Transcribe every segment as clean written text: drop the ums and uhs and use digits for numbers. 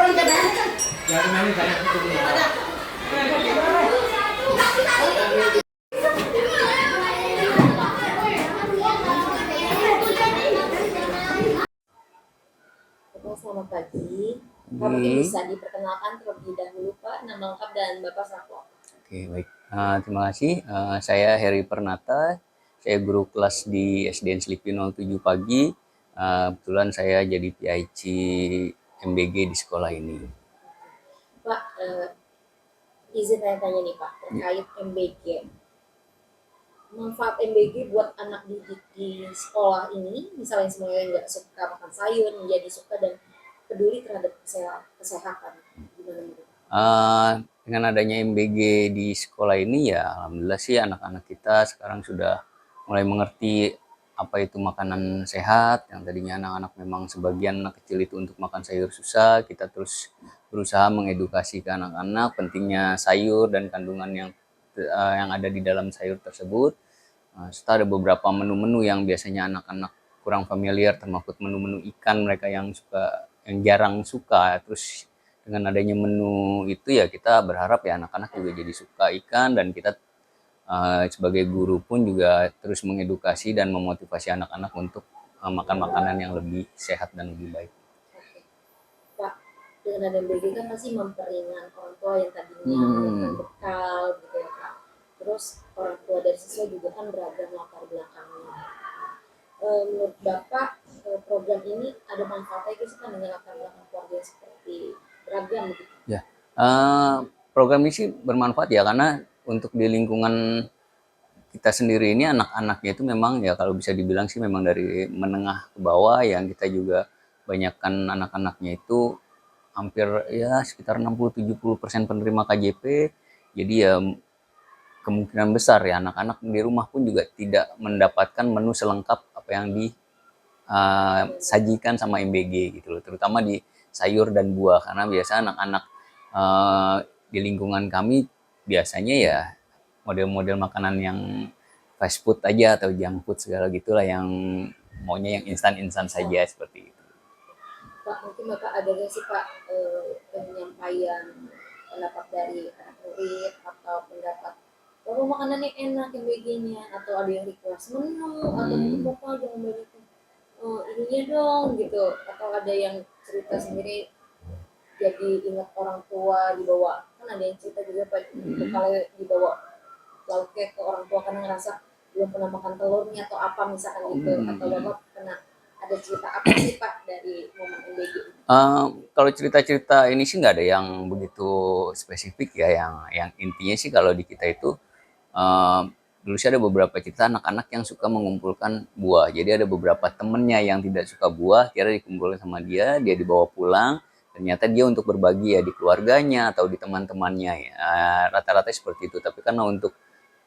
Selamat pagi. Pak, mungkin bisa diperkenalkan terlebih dahulu Pak, nama lengkap dan Bapak selaku. Oke, baik. Terima kasih. Saya Heri Pernata. Saya guru kelas di SDN Selipi 07 pagi. Kebetulan saya jadi PIC MBG di sekolah ini. Pak, izin tanya-tanya nih Pak, terkait MBG. Manfaat MBG buat anak didik di sekolah ini, misalnya semuanya nggak suka makan sayur, menjadi suka dan peduli terhadap kesehatan. Gimana menurut? Dengan adanya MBG di sekolah ini ya alhamdulillah sih anak-anak kita sekarang sudah mulai mengerti apa itu makanan sehat. Yang tadinya anak-anak memang sebagian anak kecil itu untuk makan sayur susah, kita terus berusaha mengedukasi ke anak-anak pentingnya sayur dan kandungan yang ada di dalam sayur tersebut. Serta ada beberapa menu-menu yang biasanya anak-anak kurang familiar, termasuk menu-menu ikan mereka yang jarang suka. Terus dengan adanya menu itu ya kita berharap ya anak-anak juga jadi suka ikan, dan kita sebagai guru pun juga terus mengedukasi dan memotivasi anak-anak untuk makan makanan yang lebih sehat dan lebih baik. Oke. Pak, dengan ada MBG kan pasti memperingan orang tua yang tadinya menyiapkan bekal gitu ya Pak. Terus orang tua dan siswa juga kan beragam latar belakangnya. Menurut Bapak, program ini ada manfaatnya gitu kan dengan latar belakang keluarga seperti beragam begitu? Ya, program ini sih bermanfaat ya, karena untuk di lingkungan kita sendiri ini anak-anaknya itu memang ya kalau bisa dibilang sih memang dari menengah ke bawah, yang kita juga banyakkan anak-anaknya itu hampir ya sekitar 60-70% penerima KJP. Jadi ya kemungkinan besar ya anak-anak di rumah pun juga tidak mendapatkan menu selengkap apa yang disajikan sama MBG gitu loh, terutama di sayur dan buah, karena biasa anak-anak di lingkungan kami biasanya ya model-model makanan yang fast food aja atau junk food segala gitulah, yang maunya yang instan-instan saja seperti itu. Pak, mungkin Bapak ada nggak sih Pak penyampaian pendapat dari anak murid atau pendapat bahwa makanannya enak yang MBG-nya, atau ada yang request menu atau mungkin Bapak jangan banyak ininya dong gitu, atau ada yang cerita sendiri jadi ingat orang tua dibawa, kan ada yang cerita juga Pak kalau dibawa lauknya ke orang tua karena ngerasa belum pernah makan telurnya atau apa misalkan gitu, atau Bapak pernah ada cerita apa sih Pak dari momen MBG? Kalau cerita-cerita ini sih nggak ada yang begitu spesifik ya, yang intinya sih kalau di kita itu dulu sih ada beberapa cerita anak-anak yang suka mengumpulkan buah. Jadi ada beberapa temennya yang tidak suka buah, kira dikumpulkan sama dia dibawa pulang. Ternyata dia untuk berbagi ya di keluarganya atau di teman-temannya ya. Rata-rata seperti itu. Tapi karena untuk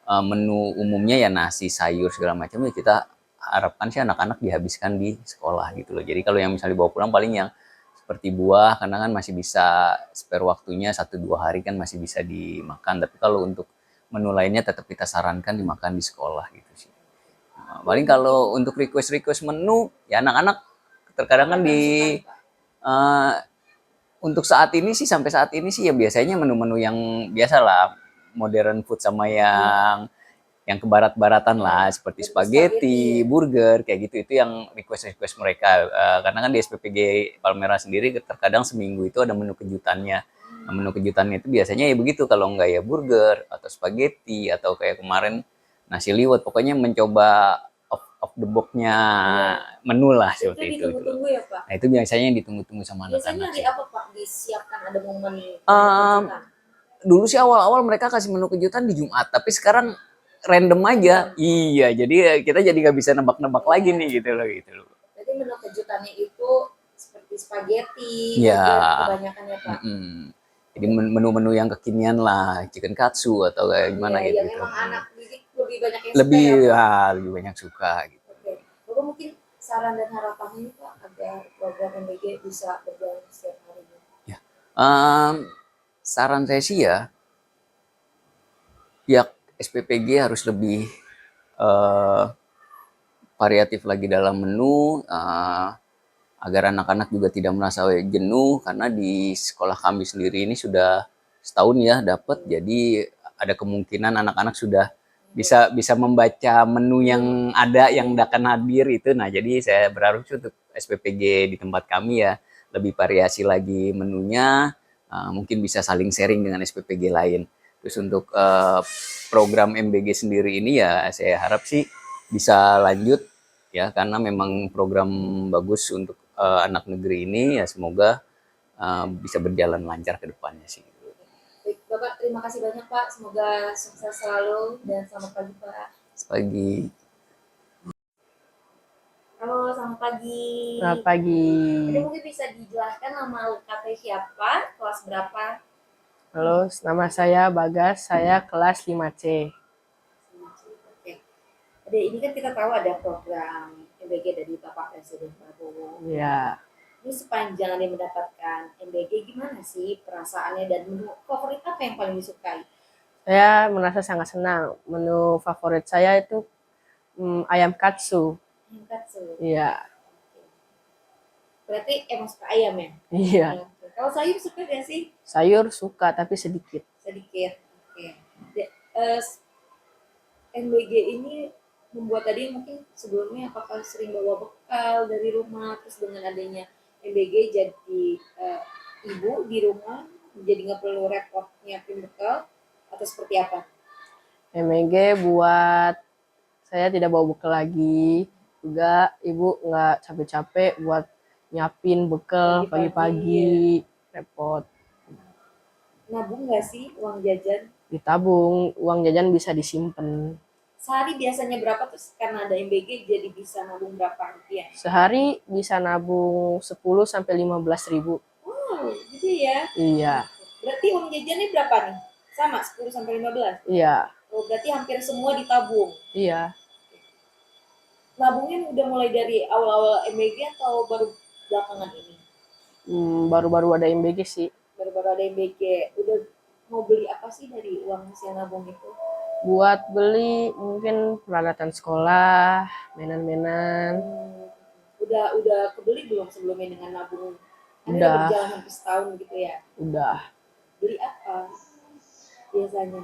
menu umumnya ya nasi, sayur segala macam ya kita harapkan sih anak-anak dihabiskan di sekolah gitu loh. Jadi kalau yang misalnya dibawa pulang paling yang seperti buah, karena kan masih bisa spare waktunya 1-2 hari kan masih bisa dimakan. Tapi kalau untuk menu lainnya tetap kita sarankan dimakan di sekolah gitu sih. Paling kalau untuk request menu ya anak-anak terkadang kan uh, untuk saat ini sih, sampai saat ini sih ya biasanya menu-menu yang biasa lah, modern food sama yang kebarat-baratan lah, seperti spaghetti, burger, kayak gitu. Itu yang request mereka. Karena kan di SPPG Palmera sendiri terkadang seminggu itu ada menu kejutannya. Nah, menu kejutannya itu biasanya ya begitu, kalau enggak ya burger atau spaghetti atau kayak kemarin nasi liwet. Pokoknya mencoba off the box-nya menu lah seperti itu. Ditunggu-tunggu ya Pak? Nah itu biasanya yang ditunggu-tunggu sama anak-anak. Biasanya hari apa Pak disiapkan ada momen kejutan? Dulu sih awal-awal mereka kasih menu kejutan di Jumat, tapi sekarang random aja. Iya, jadi kita jadi nggak bisa nebak-nebak lagi nih gitu loh. Jadi menu kejutannya itu seperti spaghetti, ya, kebanyakan ya Pak. Jadi menu-menu yang kekinian lah, chicken katsu atau kayak gimana gitu. Yang emang anak didik lebih banyak yang lebih suka ya, lebih banyak suka gitu. Oke. Bapak mungkin saran dan harapannya ini Pak agar program MBG bisa berjalan setiap harinya. Ya. Saran saya sih ya, pihak SPPG harus lebih variatif lagi dalam menu, agar anak-anak juga tidak merasa jenuh, karena di sekolah kami sendiri ini sudah setahun ya dapat, jadi ada kemungkinan anak-anak sudah bisa bisa membaca menu yang ada yang akan hadir itu. Nah, jadi saya berharap sih untuk SPPG di tempat kami ya lebih variasi lagi menunya, mungkin bisa saling sharing dengan SPPG lain. Terus untuk program MBG sendiri ini ya saya harap sih bisa lanjut ya, karena memang program bagus untuk anak negeri ini ya, semoga bisa berjalan lancar ke depannya sih. Baik, Bapak, terima kasih banyak Pak. Semoga sukses selalu dan selamat pagi Pak. Pagi. Halo, selamat pagi. Selamat pagi. Jadi mungkin bisa dijelaskan nama lengkapnya siapa, kelas berapa? Halo, nama saya Bagas, saya kelas 5C. Oke. Jadi ini kan kita tahu ada program MBG dari Bapak Presiden Prabowo. Ya, Ini sepanjang Anda mendapatkan MBG, gimana sih perasaannya dan menu favorit apa yang paling disukai? saya merasa sangat senang. Menu favorit saya itu ayam katsu. Hinkatsu. Iya, Berarti emang suka ayam ya? iya. Oke. Kalau sayur suka gak sih? Sayur suka tapi sedikit. Sedikit. Oke. MBG ini membuat tadi mungkin sebelumnya apakah sering bawa bekal dari rumah, terus dengan adanya MBG jadi ibu di rumah jadi nggak perlu repot nyiapin bekal atau seperti apa? MG buat saya tidak bawa bekal lagi. Juga ibu nggak capek-capek buat nyiapin bekal pagi-pagi. Repot. Nabung nggak sih uang jajan? Ditabung, uang jajan bisa disimpan. Sehari biasanya berapa, terus karena ada MBG jadi bisa nabung berapa rupiah? Sehari bisa nabung 10 sampai 15 ribu. Wow, gitu ya. Iya, Berarti uang jajannya berapa nih? Sama 10 sampai 15. iya, Oh, berarti hampir semua ditabung. iya. Nabungnya udah mulai dari awal-awal MBG atau baru belakangan ini? Baru-baru ada MBG sih. Baru-baru ada MBG. Udah mau beli apa sih dari uang hasil nabung itu? Buat beli mungkin peralatan sekolah, mainan-mainan. Udah kebeli belum sebelumnya dengan nabung? Kan udah Udah, berjalan hampir setahun gitu ya. udah. Beli apa biasanya?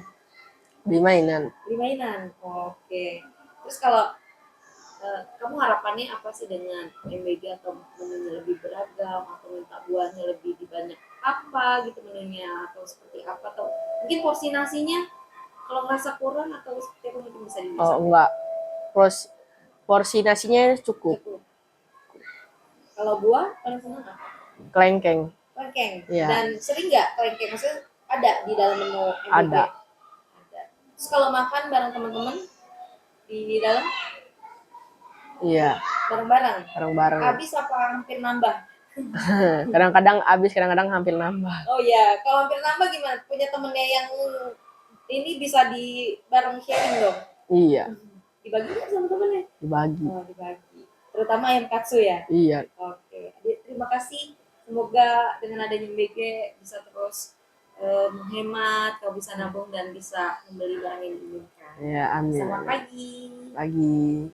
Beli mainan. Beli mainan. Oke. Terus kalau kamu harapannya apa sih dengan MBG, atau menunya lebih beragam atau minta buahnya lebih dibanyak apa gitu menunya, atau seperti apa, atau mungkin porsi nasinya kalau ngerasa kurang atau seperti apa mungkin bisa Oh, disampaikan. enggak. Porsi nasinya cukup. Cukup. Kalau buah paling senang apa? Kelengkeng. Kelengkeng. Iya. Dan sering nggak kelengkeng? Maksudnya ada di dalam menu MBG? Ada. Ada. Terus kalau makan bareng teman-teman di dalam Iya, bareng-bareng, bareng-bareng. habis apa hampir nambah? Kadang-kadang habis, kadang-kadang hampir nambah. Oh ya, kalau hampir nambah gimana? Punya temennya yang ini bisa di bareng sharing dong? Iya, Dibagi nggak sama temennya? dibagi. Oh, dibagi. Terutama ayam katsu ya? Iya. Oke. Terima kasih. Semoga dengan adanya MBG bisa terus menghemat, kau bisa nabung dan bisa membeli barang yang diinginkan. Ya, amin. Selamat pagi. Pagi.